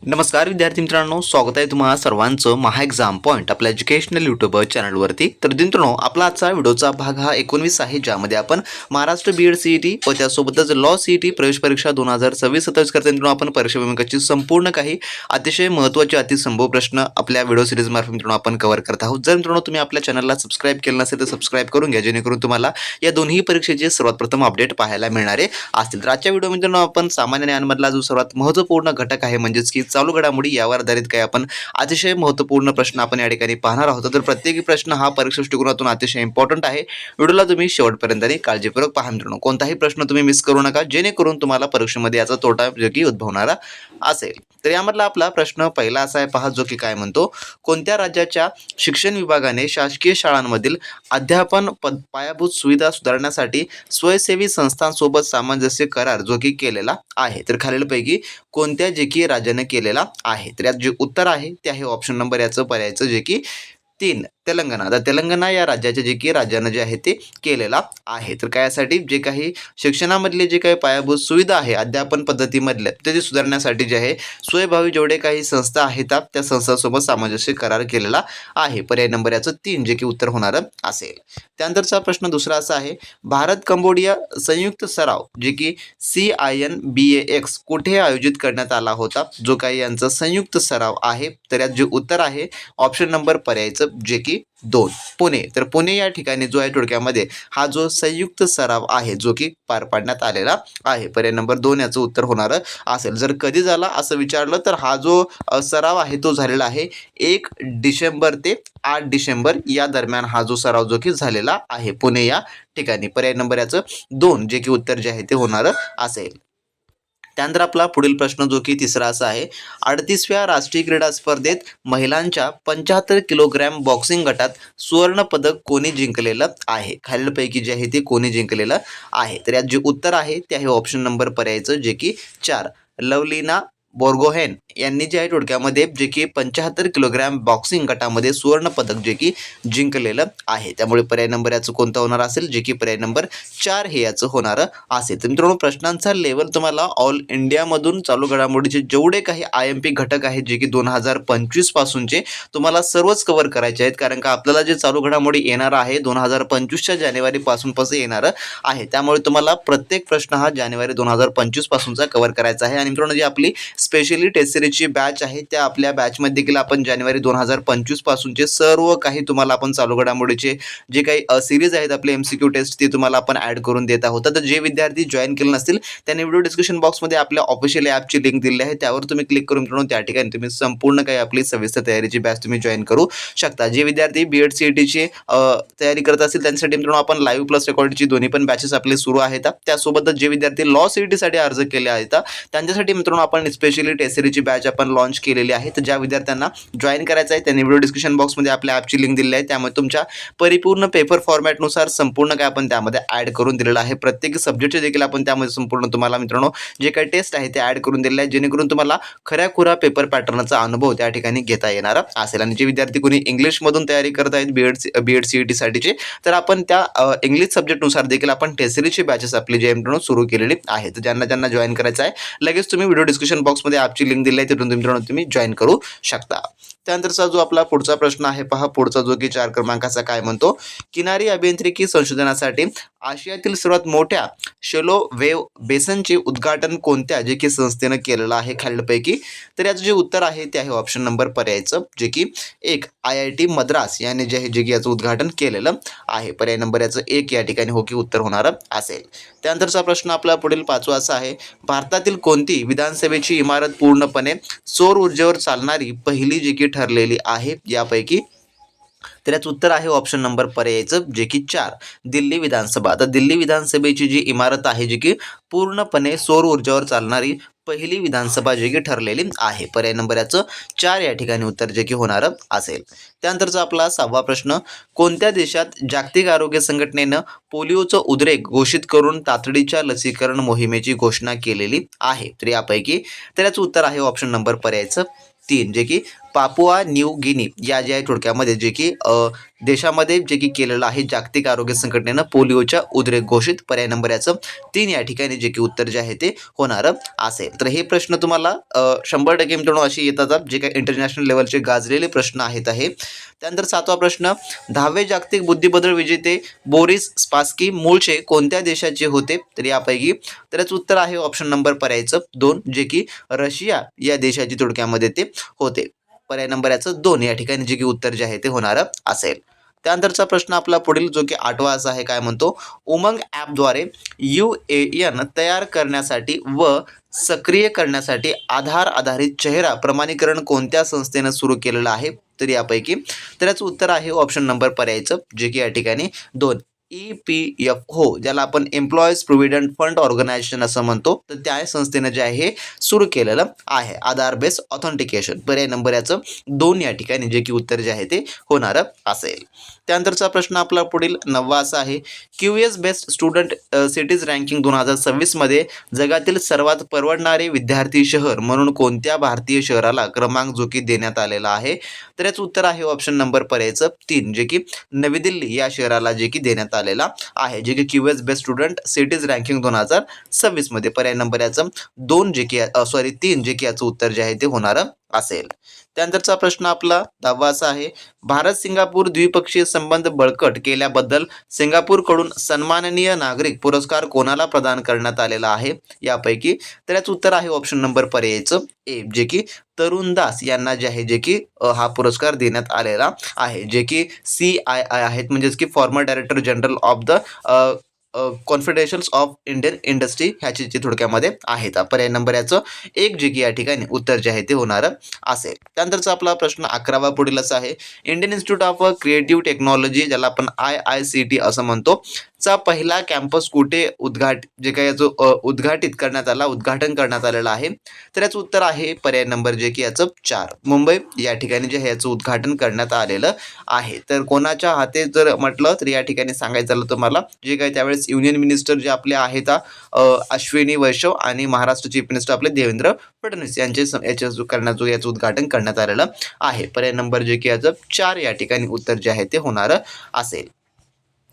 नमस्कार विद्यार्थी मित्रांनो, स्वागत आहे तुम्हा सर्वांचं महा एक्झाम पॉईंट आपल्या एज्युकेशनल यूट्यूब चॅनलवरती. तर मित्रांनो, आपला आजचा व्हिडिओचा भाग हा 19 आहे, ज्यामध्ये आपण महाराष्ट्र बीएड सीईटी व त्यासोबतच लॉ सीईटी प्रवेश परीक्षा 2026-27 करता मित्रांनो आपण परीक्षा भूमिकाची संपूर्ण काही अतिशय महत्त्वाचे अतिसंभव प्रश्न आपल्या व्हिडिओ सिरीज मार्फत मित्रांनो आपण कव्हर करत आहोत. जर मित्रांनो तुम्ही आपल्या चॅनलला सबस्क्राईब केलं नसेल तर सबस्क्राईब करून घ्या, जेणेकरून तुम्हाला या दोन्ही परीक्षेचे सर्वात प्रथम अपडेट पाहायला मिळणारे असतील. तर आजच्या व्हिडिओ मित्रांनो आपण सामान्य ज्ञानमधला जो सर्वात महत्त्वपूर्ण घटक आहे म्हणजेच की चालू घडामोडी यावर आधारित काही आपण अतिशय महत्त्वपूर्ण प्रश्न आपण या ठिकाणी पाहणार आहोत. तर प्रत्येक प्रश्न हा परीक्षा दृष्टिकोनातून अतिशय इम्पॉर्टंट आहे. व्हिडिओला तुम्ही शेवटपर्यंत काळजीपूर्वक पहा मित्रांनो. कोणताही प्रश्न तुम्ही मिस करू नका, जेणेकरून तुम्हाला परीक्षेमध्ये याचा तोटा योग्य उद्भवणारा असेल. तर यामधला आपला प्रश्न पहिला असा आहे पहा, जो की काय म्हणतो, कोणत्या राज्याच्या शिक्षण विभागाने शासकीय शाळांमधील अध्यापन पायाभूत सुविधा सुधारण्यासाठी स्वयंसेवी संस्थांसोबत सामंजस्य करार जो की केलेला आहे. तर खालीलपैकी कोणत्या जे की राज्याने केलेला आहे. तर यात जे उत्तर आहे ते आहे ऑप्शन नंबर याचं पर्यायचं जे की 3 तेलंगणा. तर तेलंगणा या राज्याचे जे की राज्यानं जे आहे ते केलेला आहे. तर काय यासाठी जे काही शिक्षणामधले जे काही पायाभूत सुविधा आहे अध्यापन पद्धतीमधल्या ते सुधारण्यासाठी जे आहे स्वयंभावी जेवढे काही संस्था आहेत त्या संस्थांसोबत सामंजस्य करार केलेला आहे. पर्याय नंबर याचं 3 जे की उत्तर होणारं असेल. त्यानंतरचा प्रश्न दुसरा असा आहे, भारत कंबोडिया संयुक्त सराव जे की CINBAX कुठे आयोजित करण्यात आला होता, जो काही यांचा संयुक्त सराव आहे. तर यात जे उत्तर आहे ऑप्शन नंबर पर्यायचं जे की 2 पुणे. तर पुणे या ठिकाणी जो आहे थोडक्यामध्ये हा जो संयुक्त सराव आहे जो की पार पाडण्यात आलेला आहे. पर्याय नंबर 2 याचं उत्तर होणारं असेल. जर कधी झाला असं विचारलं तर हा जो सराव आहे तो झालेला आहे 1 डिसेंबर ते 8 डिसेंबर या दरम्यान हा जो सराव जो की झालेला आहे पुणे या ठिकाणी. पर्याय नंबर याचं 2 जे की उत्तर जे आहे ते होणारं असेल. त्यानंतर आपला पुढील प्रश्न जो की तिसरा असा आहे, 38व्या राष्ट्रीय क्रीडा स्पर्धेत महिलांच्या 75 किलोग्रॅम बॉक्सिंग गटात सुवर्ण पदक कोणी जिंकलेलं आहे. खालीलपैकी जे आहे ते कोणी जिंकलेलं आहे. तर यात जे उत्तर आहे ते आहे ऑप्शन नंबर पर्यायचं जे की 4 लवलीना बोर्गोहेन यांनी जे आहे थोडक्यामध्ये जे की 75 किलोग्रॅम बॉक्सिंग गटामध्ये सुवर्ण पदक जे की जिंकलेलं आहे. त्यामुळे पर्याय नंबर याचं कोणता होणार असेल, जे की पर्याय नंबर 4 हे याचं होणारं असेल. तर मित्रांनो, प्रश्नांचा लेवल तुम्हाला ऑल इंडियामधून चालू घडामोडीचे जेवढे काही IMP घटक आहेत जे की 2025 पासूनचे तुम्हाला सर्वच कव्हर करायचे आहेत, कारण का आपल्याला जे चालू घडामोडी येणार आहे 2025च्या जानेवारी पासून येणारं आहे. त्यामुळे तुम्हाला प्रत्येक प्रश्न हा जानेवारी 2025 पासूनचा कव्हर करायचा आहे. आणि मित्रांनो, जी आपली स्पेशली टेस्ट सिरीजची बॅच आहे त्या आपल्या बॅचमध्ये देखील आपण जानेवारी 2025 पासूनचे सर्व काही तुम्हाला आपण चालू घडामोडीचे जे काही सिरीज आहेत आपले MCQ टेस्ट ते तुम्हाला आपण ॲड करून देत आहोत. तर जे विद्यार्थी जॉईन केले नसतील त्यांनी व्हिडिओ डिस्क्रिप्शन बॉक्समध्ये आपल्या ऑफिशियल ॲपची लिंक दिली आहे, त्यावर तुम्ही क्लिक करून मित्रांनो त्या ठिकाणी तुम्ही संपूर्ण काही आपली सविस्तर तयारीची बॅच तुम्ही जॉईन करू शकता. जे विद्यार्थी BED CETची तयारी करत असतील त्यांच्यासाठी मित्रांनो आपण लाईव्ह प्लस रेकॉर्डची दोन्ही पण बॅचेस आपले सुरू आहेत. त्यासोबतच जे विद्यार्थी लॉ CETसाठी अर्ज केले आहेत त्यांच्यासाठी मित्रांनो आपण स्पेशली टेस्ट सिरीजची बॅच आपण लॉन्च केलेली आहे. तर ज्या विद्यार्थ्यांना जॉईन करायचं आहे त्यांनी व्हिडिओ डिस्क्रिप्शन बॉक्समध्ये आपल्या ॲपची लिंक दिली आहे, त्यामुळे तुमच्या परिपूर्ण पेपर फॉर्मॅटनुसार संपूर्ण काय आपण त्यामध्ये ॲड करून दिलेलं आहे. प्रत्येक सब्जेक्टचे देखील आपण त्यामध्ये संपूर्ण तुम्हाला मित्रांनो जे काही टेस्ट आहे ते ॲड करून दिलेले आहे, जेणेकरून तुम्हाला खऱ्याखुरा पेपर पॅटर्नचा अनुभव त्या ठिकाणी घेता येणार असेल. आणि जे विद्यार्थी कोणी इंग्लिशमधून तयारी करत आहेत BED CETसाठीचे, तर आपण त्या इंग्लिश सब्जेक्टनुसार देखील आपण टेस्ट सिरीजची बॅचेस आपली जे मित्रांनो सुरू केलेली आहे. तर ज्यांना जॉईन करायचं आहे लगेच तुम्ही व्हिडिओ डिस्क्रिप्शन बॉक्समध्ये ॲपची लिंक दिली आहे, तिथून मित्रांनो तुम्ही जॉईन करू शकता. त्यानंतरचा जो आपला पुढचा प्रश्न आहे पहा, पुढचा जो की 4 क्रमांकाचा काय म्हणतो, किनारी अभियांत्रिकी संशोधनासाठी आशियातील सर्वात मोठ्या शेलो वेव्ह बेसनचे उद्घाटन कोणत्या जे की संस्थेनं केलेलं आहे खालीलपैकी. तर याचं जे उत्तर आहे ते आहे ऑप्शन नंबर पर्यायचं जे की 1 IIT मद्रास याने जे आहे जे की याचं उद्घाटन केलेलं आहे. पर्याय नंबर याचं 1 या ठिकाणी हो की उत्तर होणारं असेल. त्यानंतरचा प्रश्न आपला पुढील 5वा असा आहे, भारतातील कोणती विधानसभेची इमारत पूर्णपणे सौर ऊर्जेवर चालणारी पहिली जी की ठरलेली आहे यापैकी. तर याचं उत्तर आहे ऑप्शन नंबर पर्यायचं जे की 4 दिल्ली विधानसभा. तर दिल्ली विधानसभेची जी इमारत आहे जी की पूर्णपणे सौर ऊर्जेवर चालणारी पहिली विधानसभा जी की ठरलेली आहे. पर्याय नंबर याचं 4 या ठिकाणी उत्तर जे की होणारं असेल. त्यानंतरचा आपला 6वा प्रश्न, कोणत्या देशात जागतिक आरोग्य संघटनेनं पोलिओचं उद्रेक घोषित करून तातडीच्या लसीकरण मोहिमेची घोषणा केलेली आहे. तर यापैकी तर याचं उत्तर आहे ऑप्शन नंबर पर्यायचं 3 जे की पापुआ न्यू गिनी या ज्या थोडक्यामध्ये जे की देशामध्ये जे की केलेलं आहे जागतिक आरोग्य संघटनेनं पोलिओच्या उद्रेक घोषित. पर्याय नंबर याचं 3 या ठिकाणी जे की उत्तर जे आहे ते होणार असेल. तर हे प्रश्न तुम्हाला 100% मित्रांनो अशी येतात जे काही इंटरनॅशनल लेवलचे गाजलेले प्रश्न आहेत आहे. त्यानंतर 7वा प्रश्न, 10वे जागतिक बुद्धिबळ विजेते बोरिस स्पास्की मूळचे कोणत्या देशाचे होते? तर यापैकी तर याचं उत्तर आहे ऑप्शन नंबर पर्यायचं 2 जे की रशिया या देशाची थोडक्यामध्ये ते होते. पर्याय नंबर याचं 2 या ठिकाणी जे की उत्तर जे आहे ते होणार असेल. त्यानंतरचा प्रश्न आपला पुढील जो की 8वा असा आहे, काय म्हणतो, उमंग ॲपद्वारे UAN तयार करण्यासाठी व सक्रिय करण्यासाठी आधार आधारित चेहरा प्रमाणीकरण कोणत्या संस्थेनं सुरू केलेलं आहे? तर यापैकी तर याचं उत्तर आहे ऑप्शन नंबर पर्यायचं जे की या ठिकाणी 2 EPFO ज्याला आपण एम्प्लॉईज प्रोव्हिडंट फंड ऑर्गनायझेशन असं म्हणतो. तर त्या संस्थेनं जे आहे सुरू केलेलं आहे आधार बेस्ड ऑथेंटिकेशन. पर्याय नंबर याचं 2 या ठिकाणी जे की उत्तर जे आहे ते होणार असेल. त्यानंतरचा प्रश्न आपला पुढील 9वा असा आहे, QS best student cities ranking 2026 मध्ये जगातील सर्वात परवडणारे विद्यार्थी शहर म्हणून कोणत्या भारतीय शहराला क्रमांक जो की देण्यात आलेला आहे? तर याचं उत्तर आहे ऑप्शन नंबर पर्यायचं 3 जे की नवी दिल्ली या शहराला जे की देण्यात आलेला आहे, जे की QS best student cities ranking 2026 मध्ये. पर्याय नंबर याचं 2 जे की 3 जे की याचं उत्तर जे आहे ते होणार असेल. त्यानंतरचा प्रश्न आपला 10वा असा आहे, भारत सिंगापूर द्विपक्षीय संबंध बळकट केल्याबद्दल सिंगापूरकडून सन्माननीय नागरिक पुरस्कार कोणाला प्रदान करण्यात आलेला आहे? यापैकी तर याचं उत्तर आहे ऑप्शन नंबर पर्यायचं ए जे की तरुण दास यांना जे आहे जे की हा पुरस्कार देण्यात आलेला आहे, जे की CII आहेत, म्हणजेच की farmer director general of the confederation of Indian industry ह्याची जे थोडक्यामध्ये आहेत. पर्याय नंबर याचं 1 जे की या ठिकाणी उत्तर जे आहे ते होणार असेल. त्यानंतरचा आपला प्रश्न 11वा पुढील असा आहे, Indian institute of creative technology ज्याला आपण IICT असं म्हणतो चा पहिला कॅम्पस कुठे जे काही याचं उद्घाटन करण्यात आलेलं आहे? तर याचं उत्तर आहे पर्याय नंबर जे की याचं 4 मुंबई या ठिकाणी जे याचं उद्घाटन करण्यात आलेलं आहे. तर कोणाच्या हाते जर म्हटलं तर या ठिकाणी सांगायचं झालं तुम्हाला, जे काही त्यावेळेस युनियन मिनिस्टर जे आपले आहेत अश्विनी वैष्णव आणि महाराष्ट्र चीफ मिनिस्टर आपले देवेंद्र फडणवीस यांचे याचं उद्घाटन करण्यात आलेलं आहे. पर्याय नंबर जे की याचं 4 या ठिकाणी उत्तर जे आहे ते होणार असेल.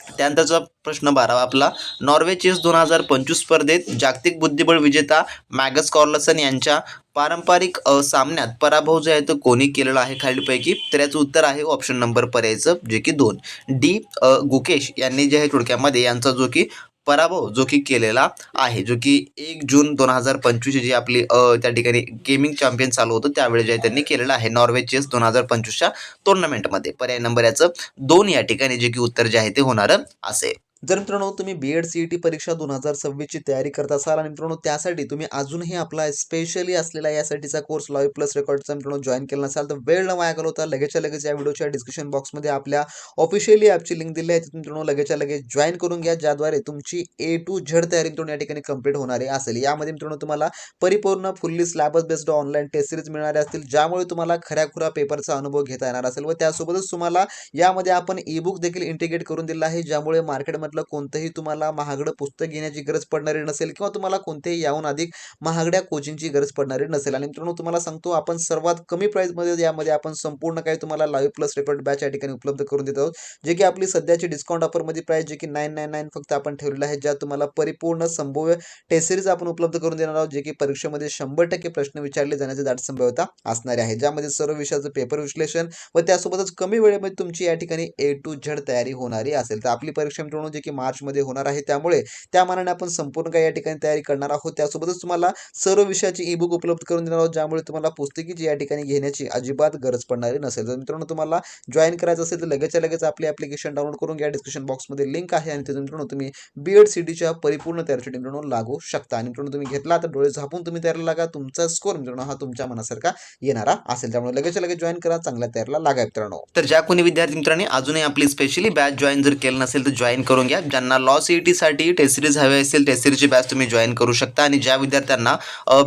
त्यानंतरचा प्रश्न 12वा आपला, नॉर्वे चेस 2025 स्पर्धेत जागतिक बुद्धिबळ विजेता मॅगस कार्लसन यांच्या पारंपरिक सामन्यात पराभव जो आहे तो कोणी केलेला आहे खालीलपैकी? तर याचं उत्तर आहे ऑप्शन नंबर पर्यायचं जे की 2 डी गुकेश यांनी जे आहे थोडक्यामध्ये यांचा जो की पराभव जो की केलेला आहे, जो की 1 जून 2025 जी आपली त्या ठिकाणी गेमिंग चॅम्पियन चालू होतं त्यावेळी जे त्यांनी केलेलं आहे नॉर्वे चेस 2025च्या टुर्नामेंटमध्ये. पर्याय नंबर याचं 2 या ठिकाणी जे की उत्तर जे आहे ते होणार असेल. जर मित्रांनो तुम्ही BEd CET परीक्षा 2026 ची तयारी करत असाल आणि मित्रांनो त्यासाठी तुम्ही अजूनही आपला स्पेशली असलेला यासाठीचा कोर्स लाईव्ह प्लस रेकॉर्डचा मित्रांनो जॉईन केला नसाल तर वेळ न वाया घालवता लगेचच्या लगेच या व्हिडिओच्या डिस्क्रिप्शन बॉक्समध्ये आपल्या ऑफिशियली ॲपची लिंक दिली आहे, मित्रांनो लगेचच्या लगेच जॉईन करून घ्या, ज्याद्वारे तुमची A to Z तयारी मित्रांनो या ठिकाणी कंप्लीट होणारी असेल. यामध्ये मित्रांनो तुम्हाला परिपूर्ण fully syllabus based online test series मिळणारे असतील, ज्यामुळे तुम्हाला खऱ्याखुरा पेपरचा अनुभव घेता येणार असेल व त्यासोबतच तुम्हाला यामध्ये आपण ई-बुक देखील इंटिग्रेट करून दिला आहे, ज्यामुळे मार्केटमध्ये कोणतंही तुम्हाला महागडं पुस्तक घेण्याची गरज पडणारी नसेल किंवा तुम्हाला कोणतेही याहून अधिक महागड्या कोचिंगची गरज पडणारी नसेल. आणि मित्रांनो तुम्हाला सांगतो आपण सर्वात कमी प्राइसमध्ये यामध्ये आपण संपूर्ण काही तुम्हाला लाईव्ह प्लस रेकॉर्ड बॅच या ठिकाणी उपलब्ध करून देत आहोत, जे की आपली सध्याची डिस्काउंट ऑफरमध्ये प्राइस जे की 999 फक्त आपण ठेवलेलं आहे, ज्यात तुम्हाला परिपूर्ण संभाव्य टेस्ट सिरीज आपण उपलब्ध करून देणार आहोत, जे की परीक्षेमध्ये 100% प्रश्न विचारले जाण्याची दाट संभाव्यता असणार आहे, ज्यामध्ये सर्व विषयाचं पेपर विश्लेषण व त्यासोबतच कमी वेळेमध्ये तुमची या ठिकाणी A to Z तयारी होणारी असेल. तर आपली परीक्षा मित्रांनो जे की मार्चमध्ये होणार आहे, त्यामुळे त्या मानाने आपण संपूर्ण काही या ठिकाणी तयारी करणार आहोत. त्यासोबतच तुम्हाला सर्व विषयाची ई-बुक उपलब्ध करून देणार आहोत, ज्यामुळे तुम्हाला पुस्तकीची या ठिकाणी घेण्याची अजिबात गरज पडणारी नसेल. जर मित्रांनो तुम्हाला जॉईन करायचं असेल तर लगेचच्या लगेच आपली ॲप्लिकेशन डाउनलोड करून घ्या, डिस्क्रिप्शन बॉक्समध्ये लिंक आहे आणि तिथून मित्रांनो तुम्ही BEd CETच्या परिपूर्ण तयारीसाठी मित्रांनो लागू शकता. आणि मित्रांनो तुम्ही घेतला तर डोळे झापून तुम्ही तयारीला लागा, तुमचा स्कोर मित्रांनो हा तुमच्या मनासारखा येणारा असेल, त्यामुळे लगेचच्या लगेच जॉईन करा, चांगल्या तयारीला लागा मित्रांनो. तर ज्या कोणी विद्यार्थी मित्रांनी अजूनही आपली स्पेशली बॅच जॉईन जर केलं नसेल तर जॉईन करून घ्या. ज्यांना लॉ CETसाठी टेस्ट सिरीज हवे असेल टेस्ट सिरीजची बॅच तुम्ही जॉईन करू शकता आणि ज्या विद्यार्थ्यांना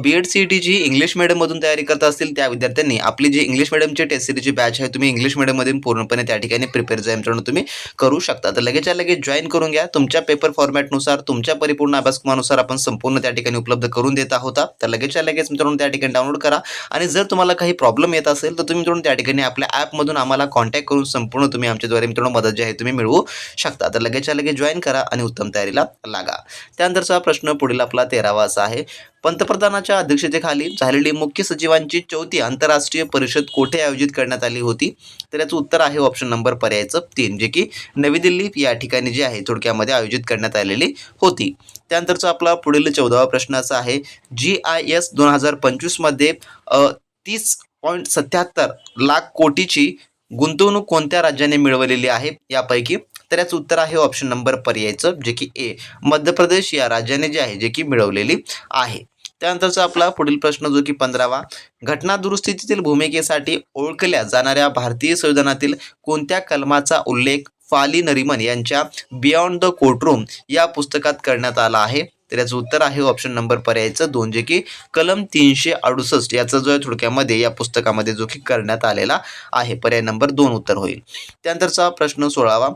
BEd CETची इंग्लिश मीडियममधून तयारी करत असतील त्या विद्यार्थ्यांनी आपली जी इंग्लिश मीडियमची टेस्ट सिरीजची बॅच आहे तुम्ही इंग्लिश मीडियममधून पूर्णपणे त्या ठिकाणी प्रिपेअर मित्रांनो तुम्ही करू शकता. तर लगेचच्या लगेच जॉईन करून घ्या. तुमच्या पेपर फॉर्मॅटनुसार तुमच्या परिपूर्ण अभ्यासक्रमानुसार आपण संपूर्ण त्या ठिकाणी उपलब्ध करून देत आहोत. तर लगेचच्या लगेच मित्रांनो त्या ठिकाणी डाउनलोड करा आणि जर तुम्हाला काही प्रॉब्लेम येत असेल तर तुम्ही मित्रांनो त्या ठिकाणी आपल्या ॲपमधून आम्हाला कॉन्टॅक्ट करून संपूर्ण तुम्ही आमच्याद्वारे मित्रांनो मदत जी आहे तुम्ही मिळवू शकता. तर लगेचच्या लगेच जॉईन करा आणि उत्तम तयारीला लागा. त्यानंतरचा प्रश्न पुढील आपला 13वा असा आहे. पंतप्रधानाच्या अध्यक्षतेखाली झालेली मुख्य सचिवांची 4थी आंतरराष्ट्रीय परिषद कोठे आयोजित करण्यात आली होती? तर याचं उत्तर आहे ऑप्शन नंबर पर्यायचं 3 जे की नवी दिल्ली या ठिकाणी जे आहे थोडक्यामध्ये आयोजित करण्यात आलेली होती. त्यानंतरचा आपला पुढील 14वा प्रश्न असा आहे. GIS 2025 मध्ये 30.77 लाख कोटीची गुंतवणूक कोणत्या राज्याने मिळवलेली आहे यापैकी? तर याचं उत्तर आहे ऑप्शन नंबर पर्यायचं जे की ए मध्य प्रदेश या राज्याने जे आहे जे की मिळवलेली आहे. त्यानंतरचा आपला पुढील प्रश्न जो की 15वा. घटना दुरुस्तीतील भूमिकेसाठी ओळखल्या जाणाऱ्या भारतीय संविधानातील कोणत्या कलमाचा उल्लेख फाली नरिमन यांच्या बियॉन्ड द कोर्टरूम या पुस्तकात करण्यात आला आहे? तर याचं उत्तर आहे ऑप्शन नंबर पर्यायचं 2 जे की कलम 368 याचा जो आहे थोडक्यामध्ये या पुस्तकामध्ये जो की करण्यात आलेला आहे. पर्याय नंबर 2 उत्तर होईल. त्यानंतरचा प्रश्न 16वा.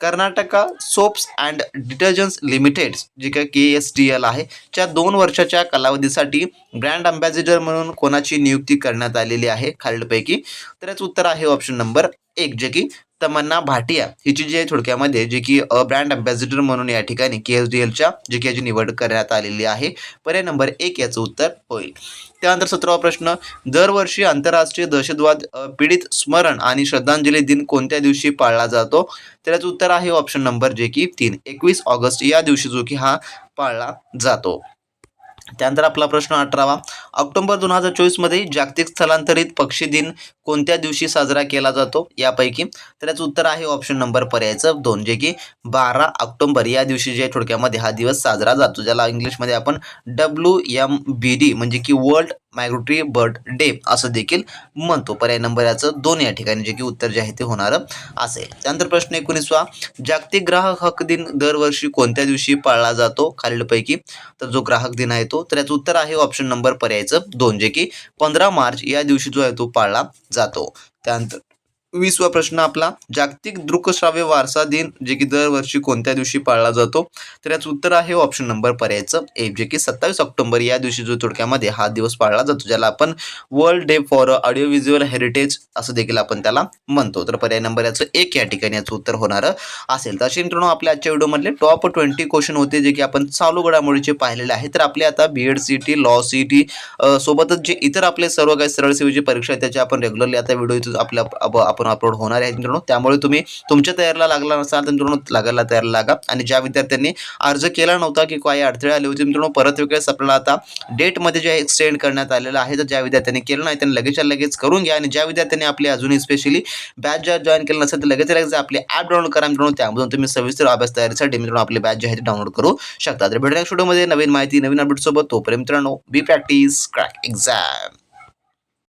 Karnataka soaps and detergents limited जे काय KSDL आहे च्या 2 वर्षाच्या कालावधीसाठी ब्रँड अँबॅसिडर म्हणून कोणाची नियुक्ती करण्यात आलेली आहे खालीलपैकी? तर याचं उत्तर आहे ऑप्शन नंबर 1 जे की तमन्ना भाटिया हिची जी आहे थोडक्यामध्ये जे की ब्रँड अँबॅसिडर म्हणून या ठिकाणी KSDLच्या जे की याची निवड करण्यात आलेली आहे. पर्याय नंबर 1 याचं उत्तर होईल. त्यानंतर 17वा प्रश्न. दरवर्षी आंतरराष्ट्रीय दहशतवाद पीडित स्मरण आणि श्रद्धांजली दिन कोणत्या दिवशी पाळला जातो? तर याचं उत्तर आहे ऑप्शन नंबर जे की 3 21 ऑगस्ट या दिवशी जो की हा पाळला जातो. त्यानंतर आपला प्रश्न 18वा. ऑक्टोबर 2024 मध्ये जागतिक स्थलांतरित पक्षी दिन कोणत्या दिवशी साजरा केला जातो यापैकी? तर याचं उत्तर आहे ऑप्शन नंबर पर्यायचं 2 जे की 12 ऑक्टोबर या दिवशी जे थोडक्यामध्ये हा दिवस साजरा जातो ज्याला इंग्लिशमध्ये आपण WMBD म्हणजे की वर्ल्ड मायग्रेटरी बर्ड डे असं देखील म्हणतो. पर्याय नंबर याचं 2 या ठिकाणी जे की उत्तर जे आहे ते होणार असेल. त्यानंतर प्रश्न 19वा. जागतिक ग्राहक हक दिन दरवर्षी कोणत्या दिवशी पाळला जातो खालीलपैकी? तर जो ग्राहक दिन आहे तो तर याचं उत्तर आहे ऑप्शन नंबर पर्यायचं 2 जे की 15 मार्च या दिवशी जो आहे तो पाळला जातो. त्यानंतर 20वा प्रश्न आपला. जागतिक दृकश्राव्य वारसा दिन जे की दरवर्षी कोणत्या दिवशी पाळला जातो? तर याचं उत्तर आहे ऑप्शन नंबर पर्यायचं ए जे की 27 ऑक्टोबर या दिवशी जो थोडक्यामध्ये हा दिवस पाळला जातो ज्याला आपण world day for audio visual heritage असं देखील आपण त्याला म्हणतो. तर पर्याय नंबर याचं 1 या ठिकाणी याचं उत्तर होणार असेल. तर असे मित्रांनो आपल्या आजच्या व्हिडिओमधले टॉप 20 क्वेश्चन होते जे की आपण चालू घडामोडीचे पाहिलेले आहेत. तर आपले आता BEd CET लॉ CET सोबतच जे इतर आपले सर्व काही सरळ सेवेची परीक्षा आहे त्याचे आपण रेग्युलरली आता व्हिडिओ आपल्या आपण अपलोड होणार आहे मित्रांनो. त्यामुळे तुम्ही तुमच्या तयारीला लागला नसाल तर मित्रांनो लागायला तयारीला लागा. आणि ज्या विद्यार्थ्यांनी अर्ज केला नव्हता की काही अडथळे आले होते मित्रांनो परत वेगळेच आपल्याला आता डेटमध्ये जे आहे एक्सटेंड करण्यात आलेलं आहे. तर ज्या विद्यार्थ्यांनी केलं नाही त्यांनी लगेचच्या लगेच करून घ्या. आणि ज्या विद्यार्थ्यांनी आपली अजूनही स्पेशली बॅच जॉईन केलं नसेल तर लगेच लगेच आपले ॲप डाउनलोड करा मित्रांनो. त्यामधून तुम्ही सविस्तर अभ्यास तयारीसाठी मित्रांनो आपली बॅच जे आहे ती डाउनलोड करू शकता. तर भेटूया नेक्स्ट व्हिडिओमध्ये नवीन माहिती नवीन अपडेट सोबत. तोपर्यंत मित्रांनो बी प्रॅक्टिस क्रॅक एक्झाम.